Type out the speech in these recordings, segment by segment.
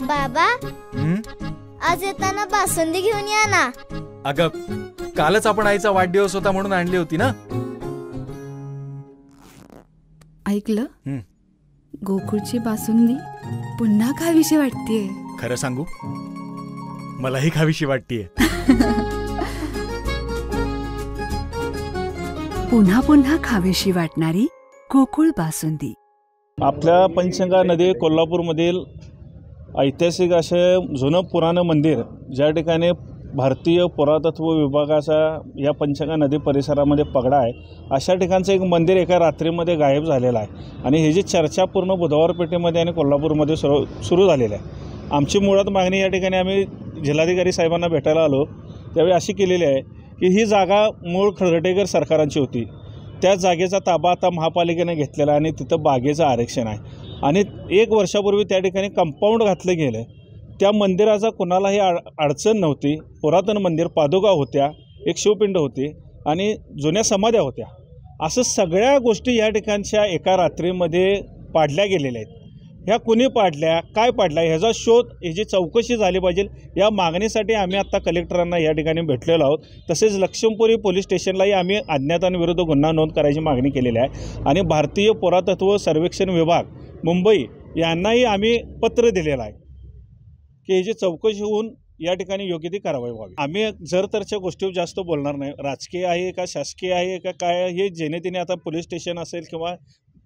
बाबा हं? आज येताना बासुंदी घेऊन या ना. अगं कालच आपण आईचा वाढदिवस होता म्हणून आणली होती ना. ऐकलं? हं. गोकुळची बासुंदी पुन्हा खावीशी वाटतेय. खरं सांगू, मलाही खावीशी वाटतीये. पुन्हा पुन्हा खावीशी वाटणारी गोकुळ बासुंदी. आपल्या पंचगंगा नदी कोल्हापूरमधील ऐतिहासिक असे जुनं पुराणं मंदिर, ज्या ठिकाणी भारतीय पुरातत्व विभागाचा या पंचगंगा नदी परिसरामध्ये पगडा आहे, अशा ठिकाणचं एक मंदिर एका रात्रीमध्ये गायब झालेलं आहे. आणि ही जी चर्चा पूर्ण बुधवार पेठेमध्ये आणि कोल्हापूरमध्ये सुरू झालेली आहे. आमची मुळात मागणी या ठिकाणी आम्ही जिल्हाधिकारी साहेबांना भेटायला आलो त्यावेळी अशी केलेली आहे की ही जागा मूळ खर्डेकर सरकारांची होती. त्या जागेचा ताबा आता महापालिकेने घेतलेला आहे आणि तिथं बागेचं आरक्षण आहे. आणि 1 वर्षापूर्वी त्या ठिकाणी कंपाऊंड घातलं गेलं. त्या मंदिराचा कुणालाही अडचण नव्हती. पुरातन मंदिर, पादुका होत्या, एक शिवपिंड होती आणि जुन्या समाध्या होत्या. असं सगळ्या गोष्टी या ठिकाणच्या एका रात्रीमध्ये पाडल्या गेलेल्या आहेत. ह्या कुणी पाडल्या, काय पाडल्या, ह्याचा शोध, ह्याची चौकशी झाली पाहिजे. या मागणीसाठी आम्ही आत्ता कलेक्टरांना या ठिकाणी भेटलेलो आहोत. तसेच लक्ष्मीपुरी पोलीस स्टेशनलाही आम्ही अज्ञातांविरुद्ध गुन्हा नोंद करायची मागणी केलेली आहे. आणि भारतीय पुरातत्व सर्वेक्षण विभाग मुंबई यांनाही आम्ही पत्र दिलेलं आहे की ह्याची चौकशी होऊन या ठिकाणी योग्य ती कारवाई व्हावी. आम्ही जर तरच्या गोष्टीवर जास्त बोलणार नाही. राजकीय आहे का शासकीय आहे का काय, हे जेणे आता पोलीस स्टेशन असेल किंवा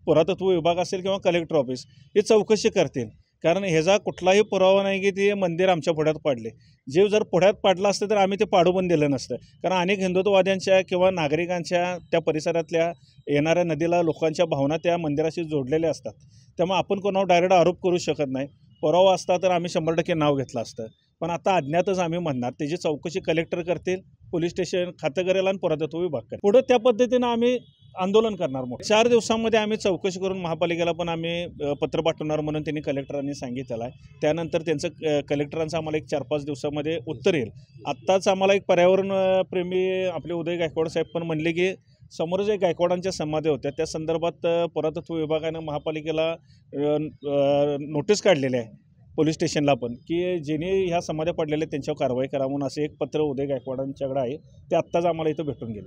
पुरातत्व विभाग असेल किंवा कलेक्टर ऑफिस हे चौकशी करतील. कारण ह्याचा कुठलाही पुरावा नाही की ते मंदिर आमच्या पुढ्यात पाडले. जे जर पुढ्यात पाडलं असतं तर आम्ही ते पाडू पण दिलं नसतं. कारण अनेक हिंदुत्ववाद्यांच्या किंवा नागरिकांच्या त्या परिसरातल्या येणाऱ्या नदीला लोकांच्या भावना त्या मंदिराशी जोडलेल्या असतात. त्यामुळे आपण कोणावर डायरेक्ट आरोप करू शकत नाही. पुरावा असता तर आम्ही 100% नाव घेतलं असतं. पण आता अज्ञातच आम्ही म्हणणार. त्याची चौकशी कलेक्टर करतील, पोलीस स्टेशन खातं करेल आणि पुरातत्व विभाग करेल. पुढं त्या पद्धतीनं आम्ही आंदोलन करणार. 4 दिवसांमध्ये आम्ही चौकशी करून महापालिकेला पण आम्ही पत्र पाठवणार म्हणून त्यांनी कलेक्टरांनी सांगितलेलं आहे. त्यानंतर त्यांचं कलेक्टरांचं आम्हाला एक 4-5 दिवसामध्ये उत्तर येईल. आत्ताच आम्हाला एक पर्यावरण प्रेमी आपले उदय गायकवाड साहेब पण म्हणले की समोर जे गायकवाडांच्या समाधी होत्या त्या संदर्भात पुरातत्व विभागानं महापालिकेला नोटीस काढलेली आहे, पोलीस स्टेशनला पण, की ज्यांनी ह्या समाध्या पडलेल्या त्यांच्यावर कारवाई करा म्हणून असं एक पत्र उदय गायकवाडांच्याकडे आहे. ते आत्ताच आम्हाला इथं भेटून गेले.